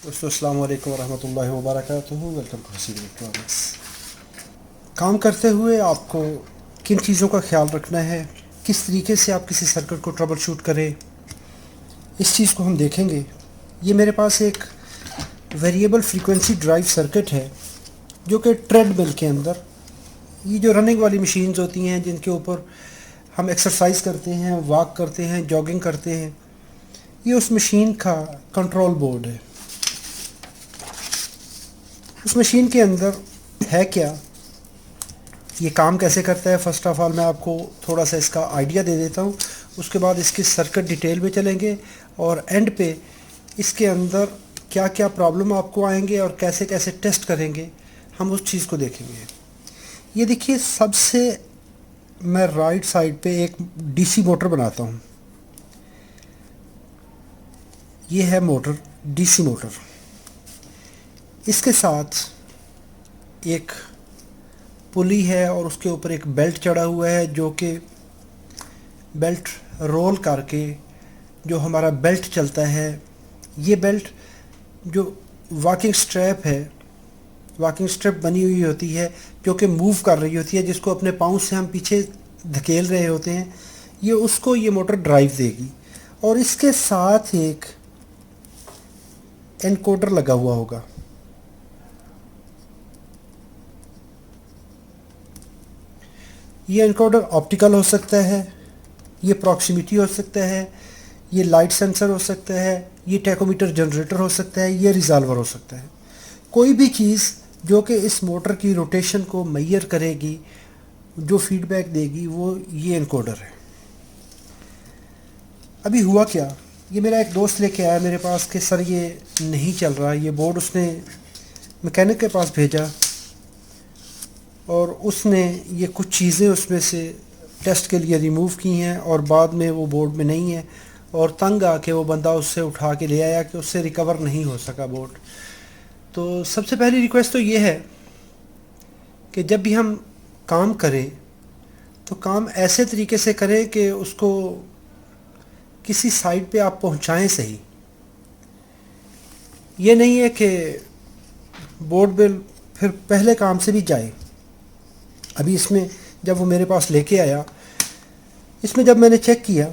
दोस्तों अस्सलाम वालेकुम रहमतुल्लाहि व बरकातुहू। Welcome to Haseeb electronics. काम करते हुए आपको किन चीज़ों का ख्याल रखना है, किस तरीके से आप किसी सर्किट को ट्रबल शूट करें, इस चीज़ को हम देखेंगे। ये मेरे पास एक वेरिएबल फ्रीक्वेंसी ड्राइव सर्किट है जो कि ट्रेडमिल के अंदर, ये जो रनिंग वाली मशीन्स होती हैं जिनके ऊपर हम एक्सरसाइज करते हैं, वॉक करते हैं, जॉगिंग करते हैं, ये उस मशीन का कंट्रोल बोर्ड है। उस मशीन के अंदर है क्या, ये काम कैसे करता है, फ़र्स्ट ऑफ़ ऑल मैं आपको थोड़ा सा इसका आइडिया दे देता हूँ। उसके बाद इसकी सर्किट डिटेल में चलेंगे और एंड पे इसके अंदर क्या क्या प्रॉब्लम आपको आएंगे और कैसे कैसे टेस्ट करेंगे, हम उस चीज़ को देखेंगे। ये देखिए, सबसे मैं राइट साइड पे एक डीसी मोटर बनाता हूँ। ये है मोटर, डीसी मोटर। इसके साथ एक पुली है और उसके ऊपर एक बेल्ट चढ़ा हुआ है, जो कि बेल्ट रोल करके जो हमारा बेल्ट चलता है, ये बेल्ट जो वॉकिंग स्ट्रैप है, वॉकिंग स्ट्रैप बनी हुई होती है जो कि मूव कर रही होती है, जिसको अपने पाँव से हम पीछे धकेल रहे होते हैं, ये उसको ये मोटर ड्राइव देगी। और इसके साथ एक एनकोडर लगा हुआ होगा। ये एनकोडर ऑप्टिकल हो सकता है, ये प्रॉक्सिमिटी हो सकता है, ये लाइट सेंसर हो सकता है, ये टैकोमीटर जनरेटर हो सकता है, ये रिजॉल्वर हो सकता है। कोई भी चीज़ जो कि इस मोटर की रोटेशन को मेजर करेगी, जो फीडबैक देगी, वो ये एनकोडर है। अभी हुआ क्या, ये मेरा एक दोस्त लेके आया मेरे पास कि सर ये नहीं चल रहा। ये बोर्ड उसने मैकेनिक के पास भेजा और उसने ये कुछ चीज़ें उसमें से टेस्ट के लिए रिमूव की हैं और बाद में वो बोर्ड में नहीं है, और तंग आके वो बंदा उससे उठा के ले आया कि उससे रिकवर नहीं हो सका बोर्ड। तो सबसे पहली रिक्वेस्ट तो ये है कि जब भी हम काम करें तो काम ऐसे तरीके से करें कि उसको किसी साइड पे आप पहुंचाएं सही। ये नहीं है कि बोर्ड बिल फिर पहले काम से भी जाए। अभी इसमें जब वो मेरे पास लेके आया, इसमें जब मैंने चेक किया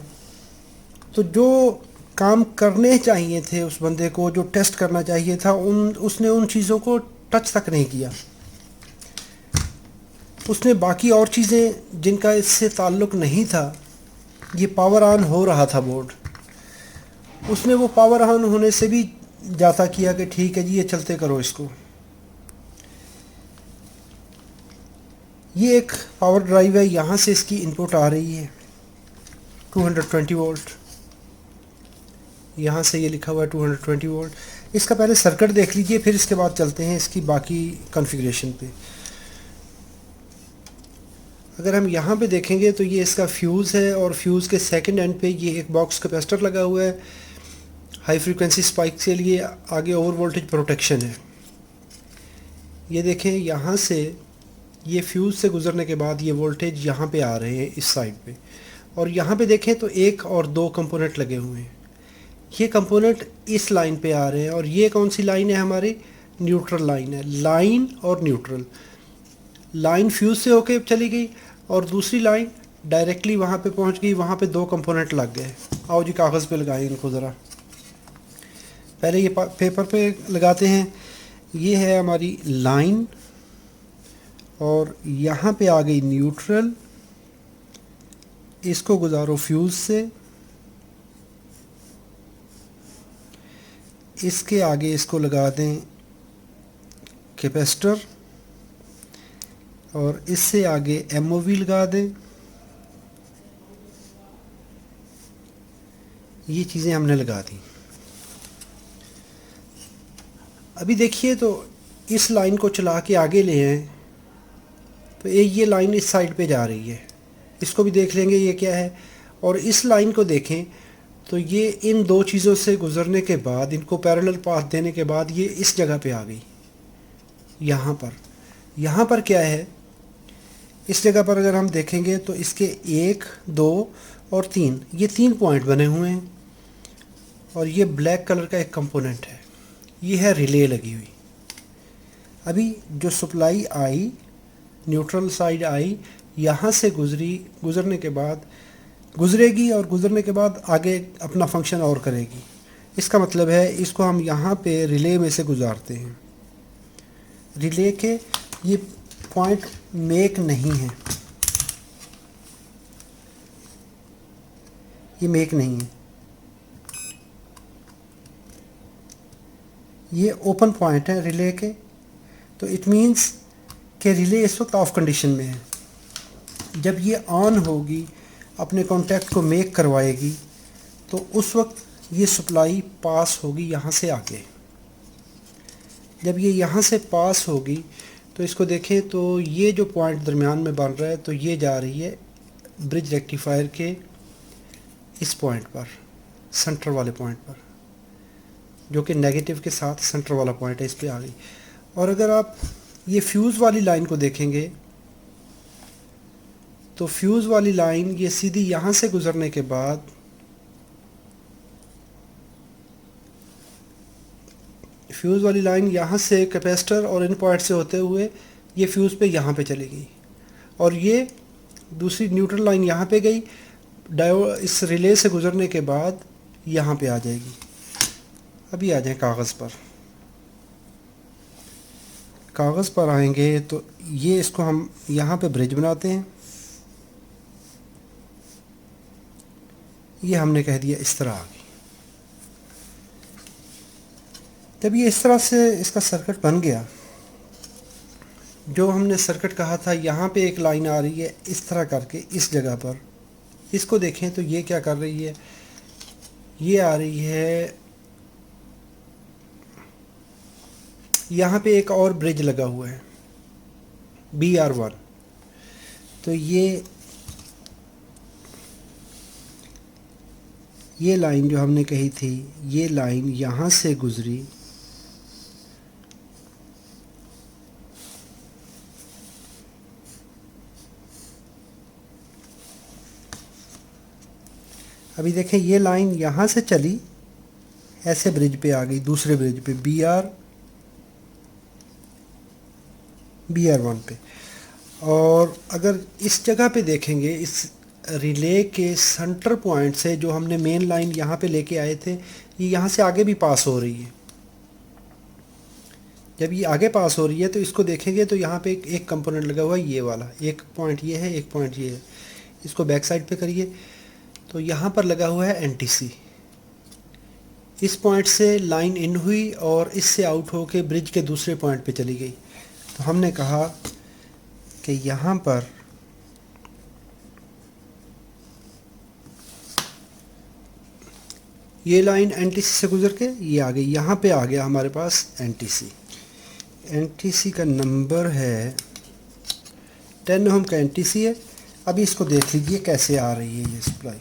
तो जो काम करने चाहिए थे उस बंदे को, जो टेस्ट करना चाहिए था, उसने उन चीज़ों को टच तक नहीं किया। उसने बाकी और चीज़ें जिनका इससे ताल्लुक़ नहीं था, ये पावर ऑन हो रहा था बोर्ड, उसने वो पावर ऑन होने से भी जाता किया कि ठीक है जी, ये चलते करो इसको। ये एक पावर ड्राइव है, यहाँ से इसकी इनपुट आ रही है 220 वोल्ट। यहाँ से ये लिखा हुआ है 220 वोल्ट। इसका पहले सर्किट देख लीजिए, फिर इसके बाद चलते हैं इसकी बाकी कॉन्फ़िगरेशन पे। अगर हम यहाँ पे देखेंगे तो ये इसका फ्यूज़ है और फ्यूज़ के सेकंड एंड पे ये एक बॉक्स कैपेसिटर लगा हुआ है हाई फ्रीक्वेंसी स्पाइक के लिए। आगे ओवर वोल्टेज प्रोटेक्शन है। ये देखें, यहाँ से ये फ्यूज़ से गुज़रने के बाद ये वोल्टेज यहाँ पे आ रहे हैं इस साइड पे, और यहाँ पे देखें तो एक और दो कंपोनेंट लगे हुए हैं। ये कंपोनेंट इस लाइन पे आ रहे हैं, और ये कौन सी लाइन है हमारी? न्यूट्रल लाइन है। लाइन और न्यूट्रल लाइन फ्यूज़ से होके चली गई और दूसरी लाइन डायरेक्टली वहाँ पे पहुँच गई। वहाँ पे दो कंपोनेंट लग गए। आओ जी, कागज़ पे लगाएं इनको ज़रा। पहले ये पेपर पे लगाते हैं। ये है हमारी लाइन और यहाँ पे आ गई न्यूट्रल। इसको गुजारो फ्यूज़ से, इसके आगे इसको लगा दें कैपेसिटर, और इससे आगे एमओवी लगा दें। ये चीज़ें हमने लगा दी। अभी देखिए तो इस लाइन को चला के आगे ले आएं तो ये लाइन इस साइड पे जा रही है। इसको भी देख लेंगे ये क्या है। और इस लाइन को देखें तो ये इन दो चीज़ों से गुज़रने के बाद, इनको पैरेलल पाथ देने के बाद ये इस जगह पे आ गई। यहाँ पर क्या है, इस जगह पर अगर हम देखेंगे तो इसके 1, 2 और 3, ये 3 पॉइंट बने हुए हैं, और ये ब्लैक कलर का एक कंपोनेंट है। ये है रिले लगी हुई। अभी जो supply I, neutral side I, यहाँ से गुजरने के बाद गुजरेगी और गुजरने के बाद आगे अपना फंक्शन और करेगी। इसका मतलब है इसको हम यहाँ पे रिले में से गुजारते हैं। रिले के ये पॉइंट मेक नहीं है, ये मेक नहीं है, ये ओपन पॉइंट है रिले के। तो इट मीन्स कि रिले इस वक्त ऑफ कंडीशन में है। जब ये ऑन होगी, अपने कॉन्टैक्ट को मेक करवाएगी, तो उस वक्त ये सप्लाई पास होगी यहाँ से आगे। जब ये यहाँ से पास होगी तो इसको देखें तो ये जो पॉइंट दरमियान में बन रहा है, तो ये जा रही है ब्रिज रेक्टिफायर के इस पॉइंट पर, सेंटर वाले पॉइंट पर, जो कि नेगेटिव के साथ सेंटर वाला पॉइंट है, इस पे आ गई। और अगर आप ये फ्यूज़ वाली लाइन को देखेंगे तो फ्यूज़ वाली लाइन ये सीधी यहाँ से गुजरने के बाद फ्यूज़ वाली लाइन यहाँ से कैपेसिटर और इन पॉइंट से होते हुए ये फ्यूज़ पे यहाँ पे चली गई, और ये दूसरी न्यूट्रल लाइन यहाँ पे गई, इस रिले से गुजरने के बाद यहाँ पे आ जाएगी। अभी आ जाए कागज़ पर। कागज़ पर आएंगे तो ये इसको हम यहाँ पे ब्रिज बनाते हैं। ये हमने कह दिया इस तरह आ गई। जब ये इस तरह से इसका सर्किट बन गया, जो हमने सर्किट कहा था यहाँ पे एक लाइन आ रही है इस तरह करके इस जगह पर, इसको देखें तो ये क्या कर रही है, ये आ रही है यहाँ पे एक और ब्रिज लगा हुआ है BR1। तो ये लाइन जो हमने कही थी, ये लाइन यहाँ से गुजरी, अभी देखें ये लाइन यहाँ से चली, ऐसे ब्रिज पे आ गई, दूसरे ब्रिज पे BR1 पे। और अगर इस जगह पे देखेंगे, इस रिले के सेंटर पॉइंट से जो हमने मेन लाइन यहाँ पे लेके आए थे, ये यहाँ से आगे भी पास हो रही है। जब ये आगे पास हो रही है तो इसको देखेंगे तो यहाँ पे एक कंपोनेंट लगा हुआ है, ये वाला, एक पॉइंट ये है, एक पॉइंट ये है। इसको बैक साइड पे करिए तो यहाँ पर लगा हुआ है NTC। इस पॉइंट से लाइन इन हुई और इससे आउट होके ब्रिज के दूसरे पॉइंट पे चली गई। तो हमने कहा कि यहाँ पर ये लाइन NTC से गुजर के ये आ गई, यहाँ पे आ गया हमारे पास NTC का नंबर है 10 ओम का NTC है। अभी इसको देख लीजिए कैसे आ रही है ये सप्लाई।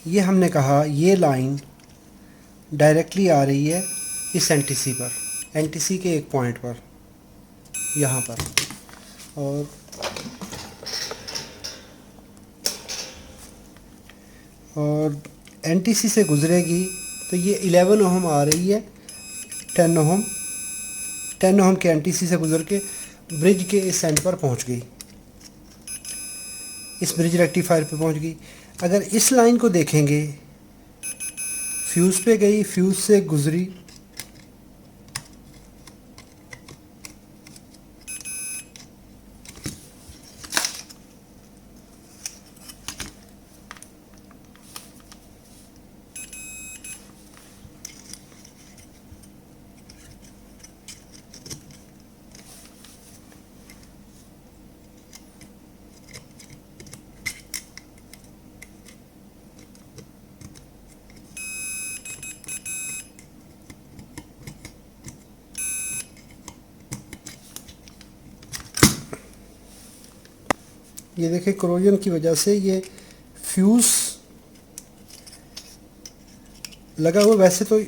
ये हमने कहा ये लाइन डायरेक्टली आ रही है इस NTC पर, NTC के एक पॉइंट पर, यहाँ पर, और NTC से गुजरेगी तो ये 11 ओम आ रही है, 10 ओम के NTC से गुजर के ब्रिज के इस एंड पर पहुँच गई, इस ब्रिज रेक्टिफायर पे पहुँच गई। अगर इस लाइन को देखेंगे, फ्यूज़ पे गई, फ्यूज़ से गुजरी, ये देखें करोजन की वजह से ये फ्यूज़ लगा हुआ। वैसे तो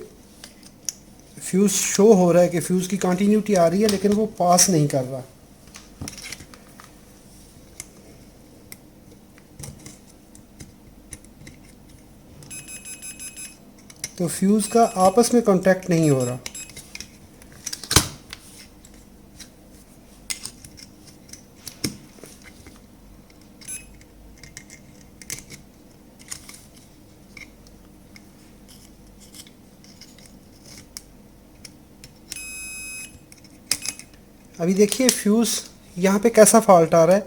फ्यूज़ शो हो रहा है कि फ्यूज़ की कंटिन्यूटी आ रही है, लेकिन वो पास नहीं कर रहा। तो फ्यूज़ का आपस में कांटेक्ट नहीं हो रहा। अभी देखिए फ्यूज़ यहाँ पे कैसा फॉल्ट आ रहा है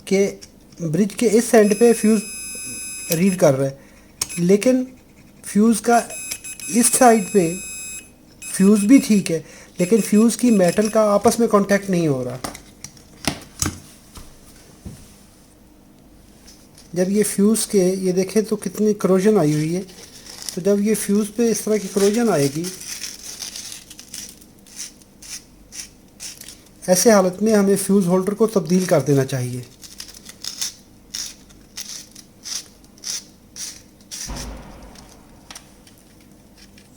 कि ब्रिज के इस एंड पे फ्यूज़ रीड कर रहा है, लेकिन फ्यूज़ का इस साइड पे फ्यूज़ भी ठीक है, लेकिन फ्यूज़ की मेटल का आपस में कांटेक्ट नहीं हो रहा। जब ये फ्यूज़ के ये देखें तो कितनी करोजन आई हुई है, तो जब ये फ्यूज़ पे इस तरह की करोजन आएगी, ऐसे हालत में हमें फ्यूज़ होल्डर को तब्दील कर देना चाहिए।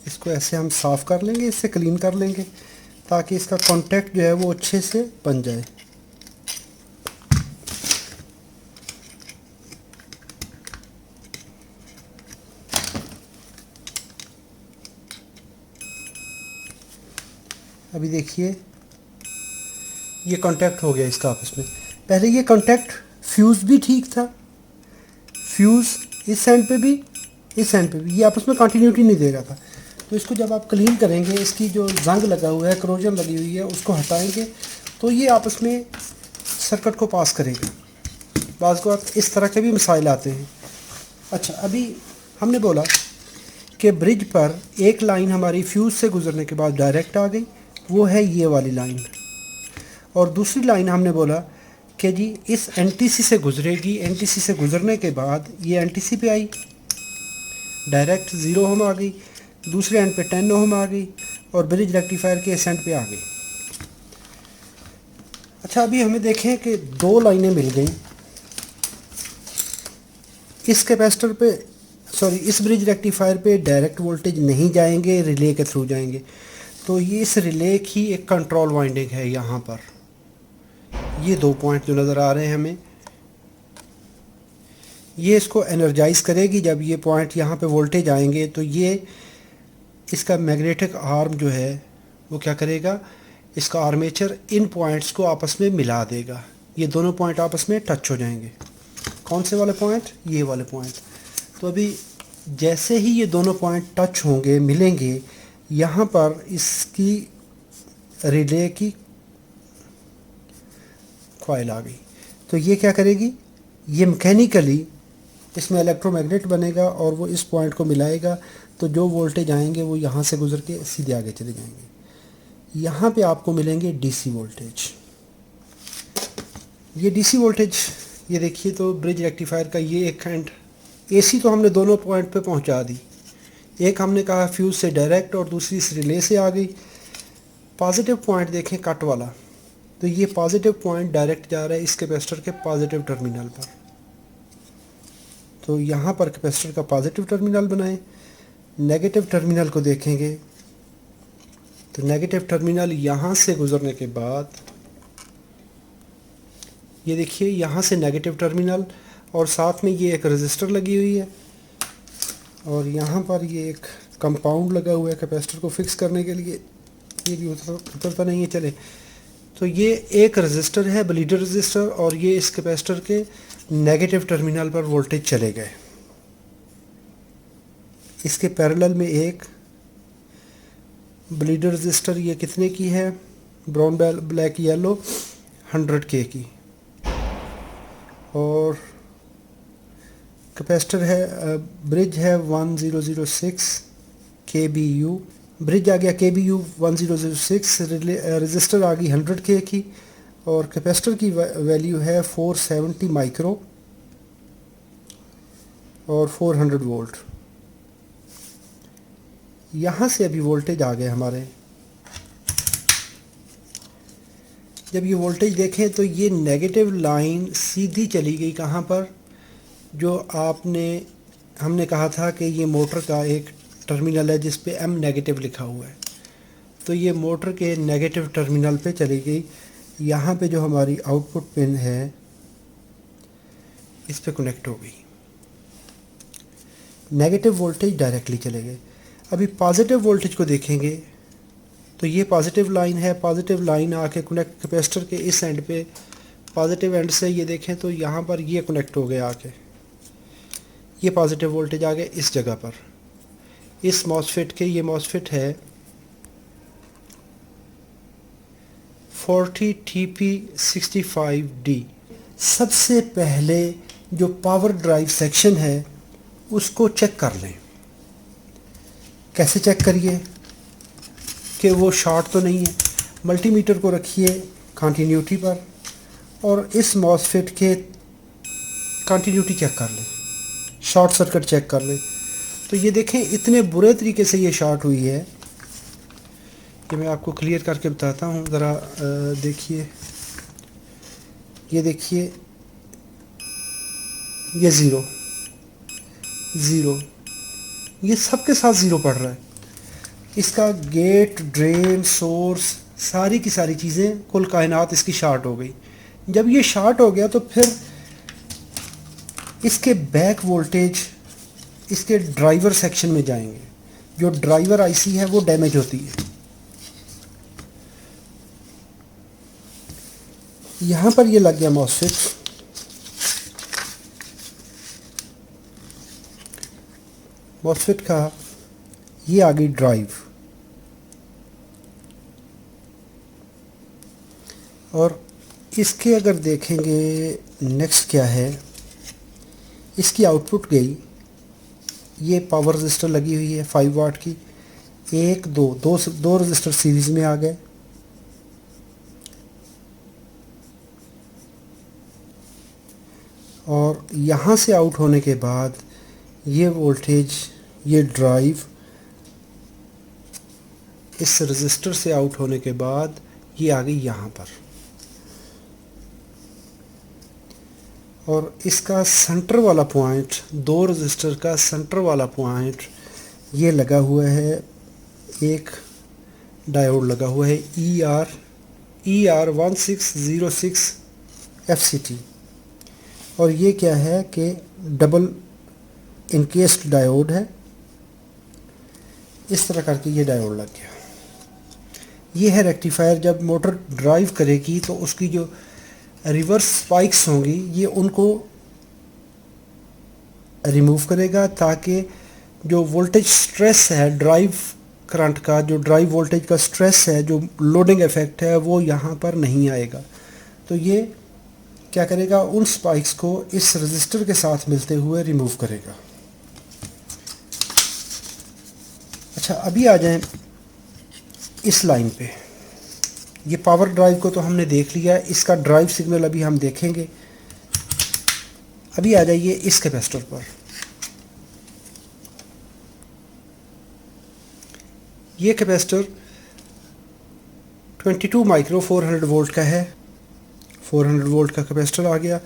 इसको ऐसे हम साफ़ कर लेंगे, इससे क्लीन कर लेंगे ताकि इसका कांटेक्ट जो है वो अच्छे से बन जाए। अभी देखिए ये कांटेक्ट हो गया इसका आपस में। पहले ये कांटेक्ट फ्यूज़ भी ठीक था, फ्यूज़ इस एंड पे भी इस एंड पे भी ये आपस में कंटिन्यूटी नहीं दे रहा था। तो इसको जब आप क्लीन करेंगे, इसकी जो जंग लगा हुआ है, करोजन लगी हुई है, उसको हटाएंगे तो ये आपस में सर्किट को पास करेगा। बाज़ वक़्त इस तरह के भी मसाइल आते हैं। अच्छा, अभी हमने बोला कि ब्रिज पर एक लाइन हमारी फ्यूज़ से गुजरने के बाद डायरेक्ट आ गई, वो है ये वाली लाइन, और दूसरी लाइन हमने बोला कि जी इस एनटीसी से गुजरेगी, एनटीसी से गुजरने के बाद ये एनटीसी पे आई, डायरेक्ट 0 ओम आ गई, दूसरे एंड पे 10 ओम आ गई, और ब्रिज रेक्टिफायर के इस एंड पे आ गई। अच्छा, अभी हमें देखें कि दो लाइनें मिल गई। इस कैपेसिटर पे इस ब्रिज रेक्टिफायर पे डायरेक्ट वोल्टेज नहीं जाएंगे, रिले के थ्रू जाएंगे। तो ये इस रिले की एक कंट्रोल वाइंडिंग है। यहाँ पर ये 2 पॉइंट जो नज़र आ रहे हैं हमें, ये इसको एनर्जाइज करेगी। जब ये पॉइंट यहाँ पे वोल्टेज आएंगे तो ये इसका मैग्नेटिक आर्म जो है वो क्या करेगा, इसका आर्मेचर इन पॉइंट्स को आपस में मिला देगा। ये दोनों पॉइंट आपस में टच हो जाएंगे। कौन से वाले पॉइंट? ये वाले पॉइंट। तो अभी जैसे ही ये दोनों पॉइंट टच होंगे, मिलेंगे, यहाँ पर इसकी रिले की कॉइल आ गई। तो ये क्या करेगी, ये मैकेनिकली इसमें इलेक्ट्रोमैग्नेट बनेगा और वो इस पॉइंट को मिलाएगा। तो जो वोल्टेज आएंगे वो यहाँ से गुजर के सीधे आगे चले जाएंगे। यहाँ पे आपको मिलेंगे डीसी वोल्टेज। ये डीसी वोल्टेज, ये देखिए, तो ब्रिज रेक्टिफायर का ये एक हैंड एसी तो हमने दोनों पॉइंट पे पहुंचा दी। एक हमने कहा फ्यूज़ से डायरेक्ट और दूसरी इस रिले से आ गई। पॉजिटिव पॉइंट देखें कट वाला, तो ये पॉजिटिव पॉइंट डायरेक्ट जा रहा है इस कैपेसिटर के पॉजिटिव टर्मिनल पर। तो यहाँ पर कैपेसिटर का पॉजिटिव टर्मिनल बनाएं। नेगेटिव टर्मिनल को देखेंगे तो नेगेटिव टर्मिनल यहाँ से गुजरने के बाद ये देखिए यहाँ से नेगेटिव टर्मिनल, और साथ में ये एक रेजिस्टर लगी हुई है, और यहाँ पर ये एक कंपाउंड लगा हुआ है कैपेसिटर को फिक्स करने के लिए। ये भी उतरता नहीं है, चले। तो ये एक रेजिस्टर है, ब्लीडर रेजिस्टर, और ये इस कैपेसिटर के नेगेटिव टर्मिनल पर वोल्टेज चले गए। इसके पैरेलल में एक ब्लीडर रेजिस्टर, ये कितने की है, ब्राउन ब्लैक येलो 100K की, और कैपेसिटर है, ब्रिज है 1006 kBu, ब्रिज आ गया kBu 1006, रेजिस्टर आ गई 100K की, और कैपेसिटर की वैल्यू है 470 माइक्रो और 400 वोल्ट। यहाँ से अभी वोल्टेज आ गए हमारे। जब ये वोल्टेज देखें तो ये नेगेटिव लाइन सीधी चली गई कहाँ पर, जो हमने कहा था कि ये मोटर का एक टर्मिनल है जिस पे M नेगेटिव लिखा हुआ है। तो ये मोटर के नेगेटिव टर्मिनल पे चली गई। यहाँ पे जो हमारी आउटपुट पिन है इस पे कनेक्ट हो गई। नेगेटिव वोल्टेज डायरेक्टली चले गए। अभी पॉजिटिव वोल्टेज को देखेंगे तो ये पॉजिटिव लाइन है, पॉजिटिव लाइन आके कनेक्ट कैपेसिटर के इस एंड पे, पॉजिटिव एंड से ये देखें तो यहाँ पर ये कनेक्ट हो गया आके, ये पॉजिटिव वोल्टेज आ गया इस जगह पर। इस मॉसफेट के, ये मॉसफेट है 40TP65D। सबसे पहले जो पावर ड्राइव सेक्शन है उसको चेक कर लें। कैसे चेक करिए कि वो शॉर्ट तो नहीं है। मल्टीमीटर को रखिए कंटिन्यूटी पर और इस मॉसफेट के कंटिन्यूटी चेक कर लें, शॉर्ट सर्किट चेक कर लें। तो ये देखें इतने बुरे तरीके से ये शॉर्ट हुई है कि मैं आपको क्लियर करके बताता हूँ। ज़रा देखिए, ये देखिए, ये ज़ीरो ज़ीरो, ये सब के साथ ज़ीरो पड़ रहा है। इसका गेट, ड्रेन, सोर्स, सारी की सारी चीज़ें, कुल कायनात इसकी शार्ट हो गई। जब ये शार्ट हो गया तो फिर इसके बैक वोल्टेज इसके ड्राइवर सेक्शन में जाएंगे। जो ड्राइवर आईसी है वो डैमेज होती है। यहाँ पर ये लग गया मॉसफेट, मॉसफेट का ये आ गई ड्राइव, और इसके अगर देखेंगे नेक्स्ट क्या है, इसकी आउटपुट गई, ये पावर रजिस्टर लगी हुई है 5 वाट की, दो रजिस्टर सीरीज में आ गए। और यहाँ से आउट होने के बाद ये वोल्टेज, ये ड्राइव इस रजिस्टर से आउट होने के बाद ये आ गई यहाँ पर, और इसका सेंटर वाला पॉइंट, दो रजिस्टर का सेंटर वाला पॉइंट ये लगा हुआ है, एक डायोड लगा हुआ है ER 1606 FCT। और ये क्या है कि डबल इनकेस्ड डायोड है। इस तरह करके ये डायोड लग गया। ये है रेक्टिफायर। जब मोटर ड्राइव करेगी तो उसकी जो रिवर्स स्पाइक्स होंगी ये उनको रिमूव करेगा, ताकि जो वोल्टेज स्ट्रेस है ड्राइव करंट का, जो ड्राइव वोल्टेज का स्ट्रेस है, जो लोडिंग इफेक्ट है, वो यहाँ पर नहीं आएगा। तो ये क्या करेगा, उन स्पाइक्स को इस रजिस्टर के साथ मिलते हुए रिमूव करेगा। अच्छा, अभी आ जाएं इस लाइन पे। ये पावर ड्राइव को तो हमने देख लिया, इसका ड्राइव सिग्नल अभी हम देखेंगे। अभी आ जाइए इस कैपेसिटर पर। ये कैपेसिटर 22 माइक्रो 400 वोल्ट का है। 400 वोल्ट का कैपेसिटर आ गया।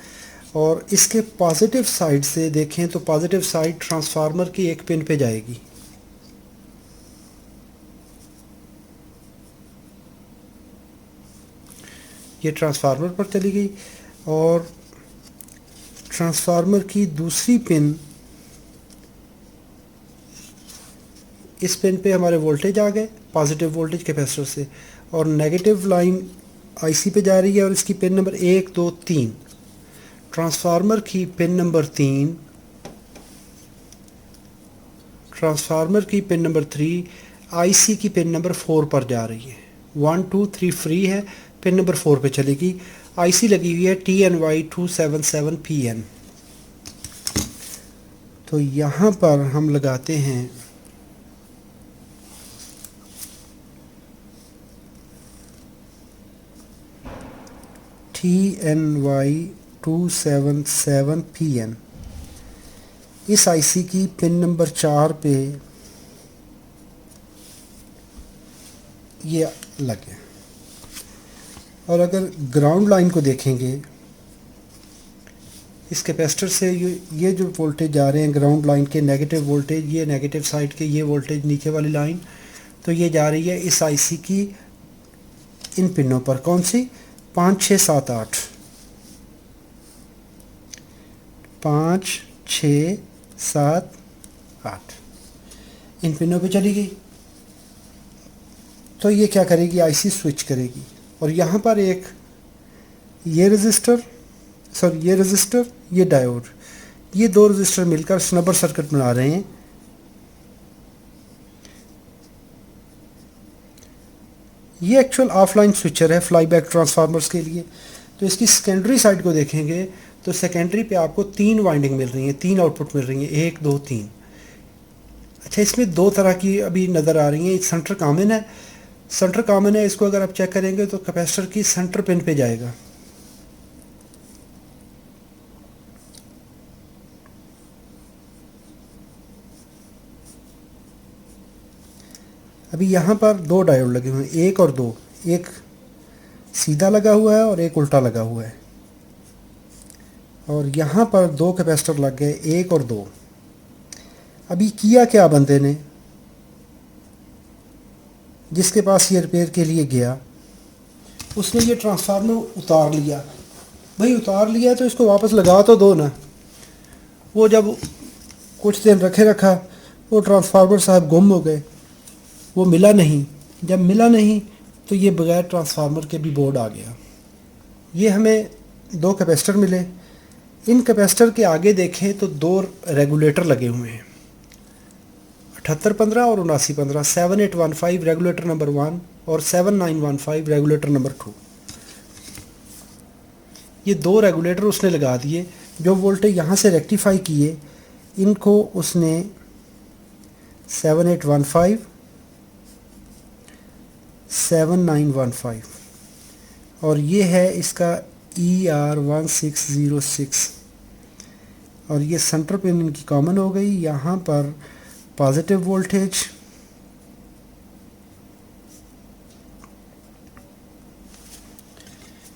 और इसके पॉजिटिव साइड से देखें तो पॉजिटिव साइड ट्रांसफार्मर की एक पिन पे जाएगी। ये ट्रांसफार्मर पर चली गई, और ट्रांसफार्मर की दूसरी पिन, इस पिन पे हमारे वोल्टेज आ गए, पॉजिटिव वोल्टेज कैपेसिटर से, और नेगेटिव लाइन आईसी पे जा रही है, और इसकी पिन नंबर 1 2 3। ट्रांसफार्मर की पिन नंबर 3, ट्रांसफार्मर की पिन नंबर 3 आईसी की पिन नंबर 4 पर जा रही है। 1 2 3 फ्री है, पिन नंबर 4 पे चलेगी। आईसी लगी हुई है TNY277PN। तो यहाँ पर हम लगाते हैं TNY277PN। इस आईसी की पिन नंबर 4 पे ये लगे। और अगर ग्राउंड लाइन को देखेंगे, इस कैपेसिटर से ये जो वोल्टेज जा रहे हैं ग्राउंड लाइन के, नेगेटिव वोल्टेज, ये नेगेटिव साइड के ये वोल्टेज नीचे वाली लाइन, तो ये जा रही है इस आईसी की इन पिनों पर। कौन सी? 5 6 7 8, 5 6 7 8। इन पिनों पे चली गई तो ये क्या करेगी, आईसी स्विच करेगी। और यहाँ पर एक ये रजिस्टर, ये डायोड, ये दो रजिस्टर मिलकर स्नबर सर्किट बना रहे हैं। ये एक्चुअल ऑफलाइन स्विचर है फ्लाई बैक ट्रांसफार्मर्स के लिए। तो इसकी सेकेंडरी साइड को देखेंगे तो सेकेंडरी पे आपको 3 वाइंडिंग मिल रही हैं, 3 आउटपुट मिल रही हैं, 1 2 3। अच्छा, इसमें 2 तरह की अभी नज़र आ रही हैं। एक सेंटर कॉमन है, इसको अगर आप चेक करेंगे तो कैपेसिटर की सेंटर पिन पे जाएगा। अभी यहाँ पर 2 डायोड लगे हुए हैं, 1 और 2, एक सीधा लगा हुआ है और एक उल्टा लगा हुआ है। और यहाँ पर 2 कैपेसिटर लग गए, 1 और 2। अभी किया क्या बंदे ने, जिसके पास ये रिपेयर के लिए गया, उसने ये ट्रांसफार्मर उतार लिया। भाई उतार लिया तो इसको वापस लगा तो दो ना। वो जब कुछ दिन रखा वो ट्रांसफार्मर साहब गुम हो गए, वो मिला नहीं। जब मिला नहीं तो ये बगैर ट्रांसफार्मर के भी बोर्ड आ गया। ये हमें 2 कैपेसिटर मिले। इन कैपेसिटर के आगे देखें तो 2 रेगुलेटर लगे हुए हैं, 7815 और 7915, 7815 रेगुलेटर नंबर 1 और 7915 रेगुलेटर नंबर 2। ये 2 रेगुलेटर उसने लगा दिए। जो वोल्टेज यहाँ से रेक्टिफाई किए, इनको उसने 7815 7915 और ये है इसका ER1606 और ये सेंटर पिन इनकी कॉमन हो गई। यहाँ पर पॉजिटिव वोल्टेज,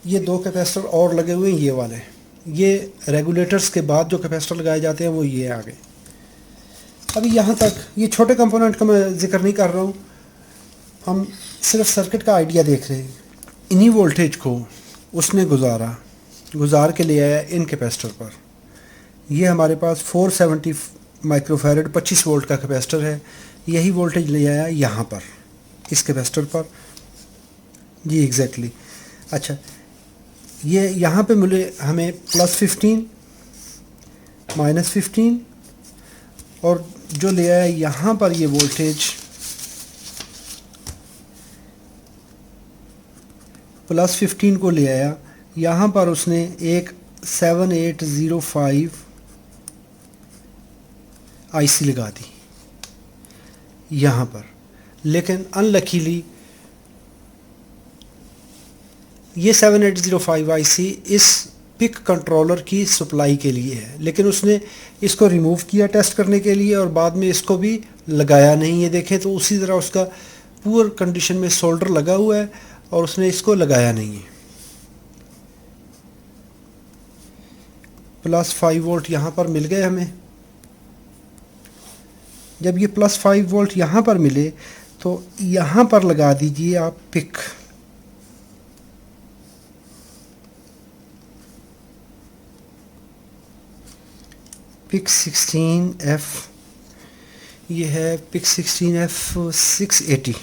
ये 2 कैपेसिटर और लगे हुए हैं, ये वाले। ये रेगुलेटर्स के बाद जो कैपेसिटर लगाए जाते हैं वो ये आ गए। अभी यहाँ तक ये छोटे कंपोनेंट का मैं जिक्र नहीं कर रहा हूँ, हम सिर्फ सर्किट का आइडिया देख रहे हैं। इन्हीं वोल्टेज को उसने गुजार के ले आया इन कैपेसिटर पर। ये हमारे पास 470 माइक्रोफैरड 25 वोल्ट का कैपेसिटर है। यही वोल्टेज ले आया यहाँ पर इस कैपेसिटर पर जी, एग्जैक्टली। अच्छा, ये यहाँ पे मिले हमें +15 -15 और जो ले आया यहाँ पर ये वोल्टेज +15 को ले आया। यहाँ पर उसने एक 7805 आईसी लगा दी यहाँ पर। लेकिन अनलकीली ये 7805 आईसी इस पिक कंट्रोलर की सप्लाई के लिए है, लेकिन उसने इसको रिमूव किया टेस्ट करने के लिए और बाद में इसको भी लगाया नहीं। ये देखें तो उसी तरह उसका पुअर कंडीशन में सोल्डर लगा हुआ है और उसने इसको लगाया नहीं है। +5 वोल्ट यहाँ पर मिल गए हमें। जब ये +5 वोल्ट यहाँ पर मिले तो यहाँ पर लगा दीजिए आप पिक। पिक 16F, ये है पिक 16F 680।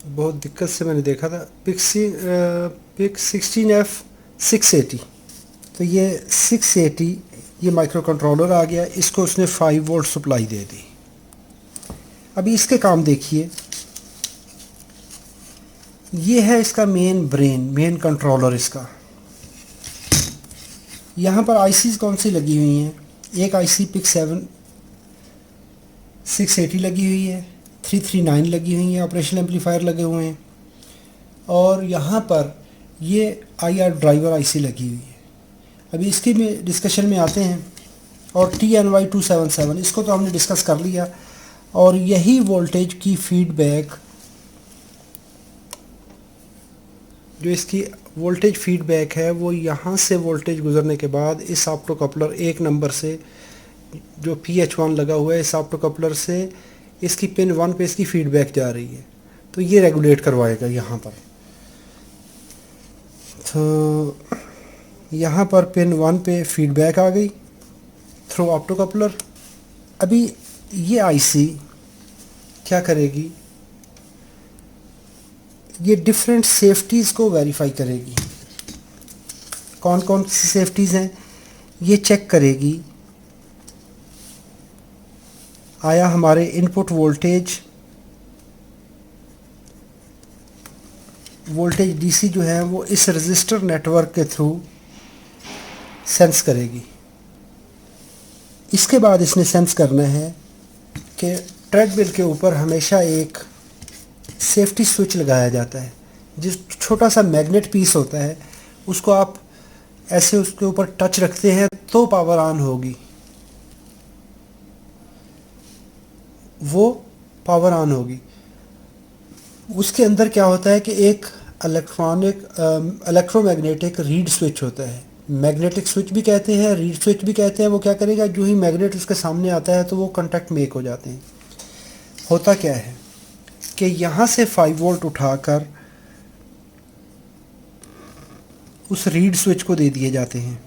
बहुत दिक्कत से मैंने देखा था। Pick 16F 680। तो ये 680 ये माइक्रो कंट्रोलर आ गया। इसको उसने 5 वोल्ट सप्लाई दे दी। अभी इसके काम देखिए। ये है इसका मेन कंट्रोलर इसका। यहाँ पर आईसीज कौन सी लगी हुई हैं? एक आईसी पिक 680 लगी हुई है, 339 लगी हुई है, ऑपरेशनल एम्पलीफायर लगे हुए हैं और यहाँ पर ये IR ड्राइवर आईसी लगी हुई है। अभी इसकी में डिस्कशन में आते हैं। और TNY 277 इसको तो हमने डिस्कस कर लिया। और यही वोल्टेज की फीडबैक, जो इसकी वोल्टेज फीडबैक है, वो यहाँ से वोल्टेज गुजरने के बाद इस ऑप्टो कपलर 1 नंबर से जो PH1 लगा हुआ है, इस ऑप्टो कपलर से इसकी पिन 1 पे इसकी फीडबैक जा रही है। तो ये रेगुलेट करवाएगा यहाँ पर। तो यहाँ पर पिन 1 पे फीडबैक आ गई थ्रू ऑप्टो कपलर। अभी ये आईसी क्या करेगी, ये डिफरेंट सेफ्टीज़ को वेरीफाई करेगी। कौन कौन सी सेफ्टीज़ हैं ये चेक करेगी। आया हमारे इनपुट वोल्टेज डीसी जो है वो इस रजिस्टर नेटवर्क के थ्रू सेंस करेगी। इसके बाद इसने सेंस करना है कि ट्रेडमिल के ऊपर हमेशा एक सेफ्टी स्विच लगाया जाता है, जिस छोटा सा मैग्नेट पीस होता है उसको आप ऐसे उसके ऊपर टच रखते हैं तो पावर ऑन होगी, वो पावर ऑन होगी। उसके अंदर क्या होता है कि एक इलेक्ट्रोमैग्नेटिक रीड स्विच होता है, मैग्नेटिक स्विच भी कहते हैं, रीड स्विच भी कहते हैं। वो क्या करेगा, जो ही मैग्नेट उसके सामने आता है तो वो कांटेक्ट मेक हो जाते हैं। होता क्या है कि यहाँ से 5 वोल्ट उठाकर उस रीड स्विच को दे दिए जाते हैं।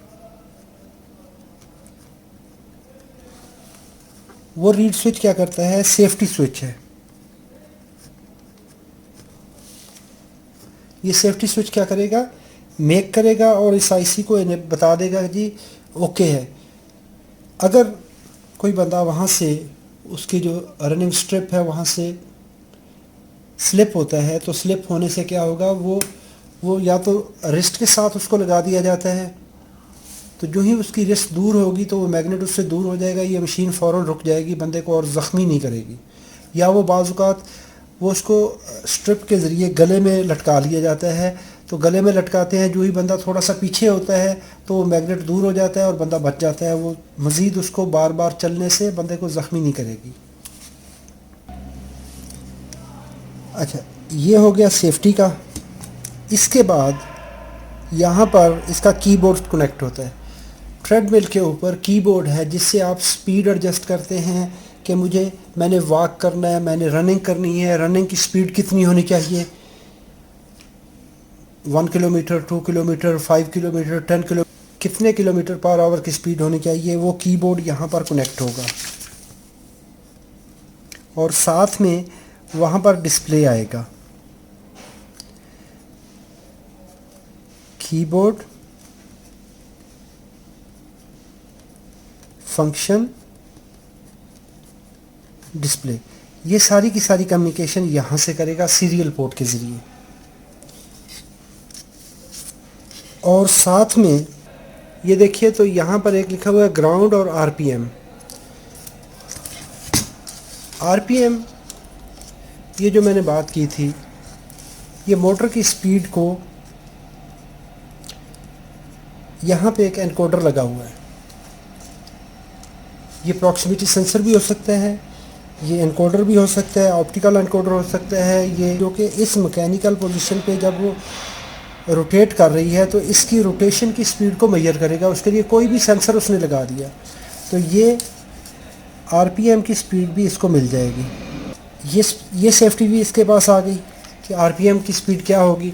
वो रीड स्विच क्या करता है, सेफ्टी स्विच है। ये सेफ्टी स्विच क्या करेगा, मेक करेगा और इस आईसी को इन्हें बता देगा जी ओके है। अगर कोई बंदा वहाँ से उसकी जो रनिंग स्ट्रिप है वहाँ से स्लिप होता है तो स्लिप होने से क्या होगा, वो या तो रिस्ट के साथ उसको लगा दिया जाता है, तो जो ही उसकी रिस्ट दूर होगी तो वो मैग्नेट उससे दूर हो जाएगा, ये मशीन फ़ौरन रुक जाएगी, बंदे को और ज़ख्मी नहीं करेगी। या वो बाज़ औक़ात वो उसको स्ट्रिप के ज़रिए गले में लटका लिया जाता है, तो गले में लटकाते हैं, जो ही बंदा थोड़ा सा पीछे होता है तो वो मैग्नेट दूर हो जाता है और बंदा बच जाता है। वो मज़ीद उसको बार बार चलने से बंदे को ज़ख्मी नहीं करेगी। अच्छा, ये हो गया सेफ्टी का। इसके बाद यहाँ पर इसका कीबोर्ड कनेक्ट होता है। ट्रेडमिल के ऊपर कीबोर्ड है जिससे आप स्पीड एडजस्ट करते हैं कि मैंने वॉक करना है, मैंने रनिंग करनी है, रनिंग की स्पीड कितनी होनी चाहिए, 1 किलोमीटर, 2 किलोमीटर, 5 किलोमीटर, 10 किलोमीटर, कितने किलोमीटर पर आवर की स्पीड होनी चाहिए, वो कीबोर्ड यहाँ पर कनेक्ट होगा। और साथ में वहाँ पर डिस्प्ले आएगा, कीबोर्ड फंक्शन डिस्प्ले। ये सारी की सारी कम्युनिकेशन यहाँ से करेगा सीरियल पोर्ट के ज़रिए। और साथ में ये देखिए तो यहाँ पर एक लिखा हुआ है ग्राउंड और आरपीएम। आरपीएम ये जो मैंने बात की थी, ये मोटर की स्पीड को, यहाँ पे एक एनकोडर लगा हुआ है। ये प्रॉक्सिमिटी सेंसर भी हो सकता है, ये एनकोडर भी हो सकता है, ऑप्टिकल एनकोडर हो सकता है। ये जो कि इस मैकेनिकल पोजीशन पे जब वो रोटेट कर रही है तो इसकी रोटेशन की स्पीड को मेजर करेगा। उसके लिए कोई भी सेंसर उसने लगा दिया तो ये आरपीएम की स्पीड भी इसको मिल जाएगी। ये सेफ्टी भी इसके पास आ गई कि आरपीएम की स्पीड क्या होगी।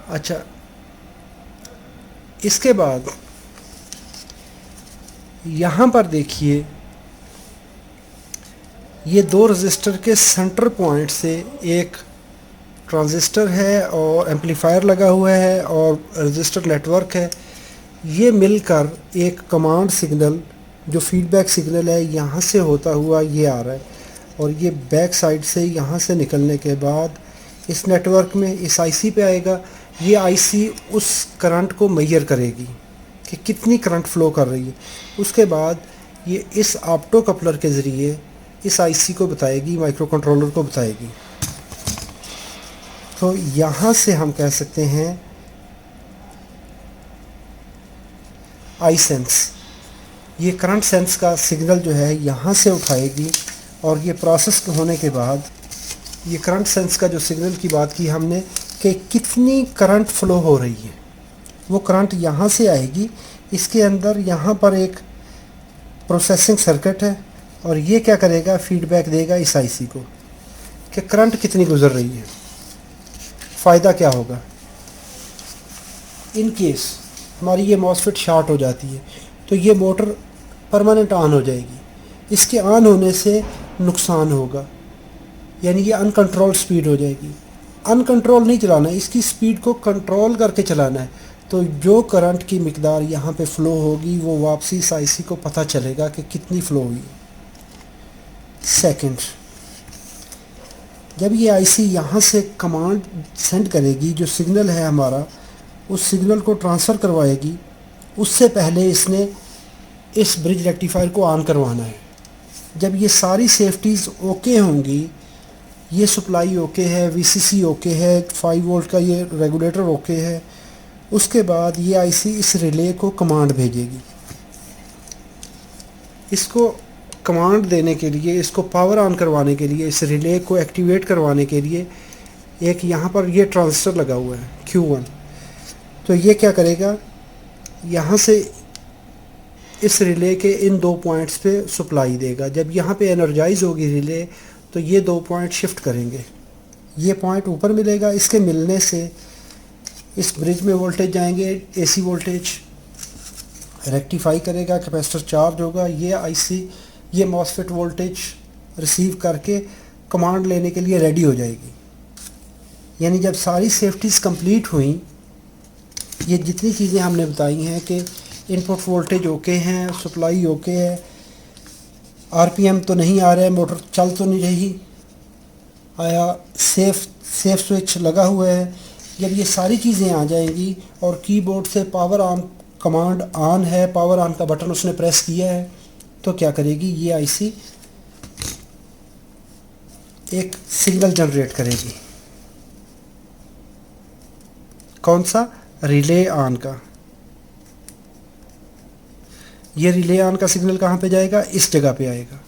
अच्छा, इसके बाद यहाँ पर देखिए, ये 2 रजिस्टर के सेंटर पॉइंट से एक ट्रांजिस्टर है और एम्पलीफायर लगा हुआ है और रजिस्टर नेटवर्क है। ये मिलकर एक कमांड सिग्नल जो फीडबैक सिग्नल है यहाँ से होता हुआ ये आ रहा है और ये बैक साइड से यहाँ से निकलने के बाद इस नेटवर्क में इस आईसी पे आएगा। ये आईसी उस करंट को मेजर करेगी कि कितनी करंट फ्लो कर रही है। उसके बाद ये इस ऑप्टो कपलर के ज़रिए इस आईसी को बताएगी, माइक्रो कंट्रोलर को बताएगी। तो यहाँ से हम कह सकते हैं आई सेंस, ये करंट सेंस का सिग्नल जो है यहाँ से उठाएगी और ये प्रोसेस होने के बाद ये करंट सेंस का जो सिग्नल की बात की हमने कि कितनी करंट फ्लो हो रही है, वो करंट यहाँ से आएगी। इसके अंदर यहाँ पर एक प्रोसेसिंग सर्किट है और ये क्या करेगा, फीडबैक देगा इस आईसी को कि करंट कितनी गुजर रही है। फ़ायदा क्या होगा, इन केस हमारी ये मॉसफेट शॉर्ट हो जाती है तो ये मोटर परमानेंट ऑन हो जाएगी। इसके ऑन होने से नुकसान होगा, यानी ये अनकंट्रोल स्पीड हो जाएगी। अनकंट्रोल नहीं चलाना है, इसकी स्पीड को कंट्रोल करके चलाना है। तो जो करंट की मिकदार यहाँ पे फ़्लो होगी वो वापसी इस आईसी को पता चलेगा कि कितनी फ़्लो हुई। सेकंड, जब ये आईसी यहाँ से कमांड सेंड करेगी, जो सिग्नल है हमारा उस सिग्नल को ट्रांसफ़र करवाएगी, उससे पहले इसने इस ब्रिज रेक्टिफायर को ऑन करवाना है। जब ये सारी सेफ्टीज़ ओके होंगी, ये सप्लाई ओके है, वीसीसी ओके है, 5 वोल्ट का ये रेगुलेटर ओके है, उसके बाद ये आईसी इस रिले को कमांड भेजेगी। इसको कमांड देने के लिए, इसको पावर ऑन करवाने के लिए, इस रिले को एक्टिवेट करवाने के लिए एक यहाँ पर ये ट्रांजिस्टर लगा हुआ है Q1। तो ये क्या करेगा, यहाँ से इस रिले के इन 2 पॉइंट्स पे सप्लाई देगा। जब यहाँ पे एनर्जाइज होगी रिले तो ये 2 पॉइंट शिफ्ट करेंगे। ये पॉइंट ऊपर मिलेगा, इसके मिलने से इस ब्रिज में वोल्टेज जाएंगे, एसी वोल्टेज रेक्टिफाई करेगा, कैपेसिटर चार्ज होगा, ये आईसी ये मॉसफेट वोल्टेज रिसीव करके कमांड लेने के लिए रेडी हो जाएगी। यानी जब सारी सेफ्टीज़ कंप्लीट हुई, ये जितनी चीज़ें हमने बताई हैं कि इनपुट वोल्टेज ओके हैं, सप्लाई ओके है, आरपीएम तो नहीं आ रहा है, मोटर चल तो नहीं रही, आया सेफ स्विच लगा हुआ है। जब ये सारी चीज़ें आ जाएंगी और कीबोर्ड से पावर ऑन कमांड ऑन है, पावर ऑन का बटन उसने प्रेस किया है, तो क्या करेगी, ये आईसी एक सिग्नल जनरेट करेगी। कौन सा, रिले ऑन का। ये रिले ऑन का सिग्नल कहाँ पे जाएगा, इस जगह पे आएगा।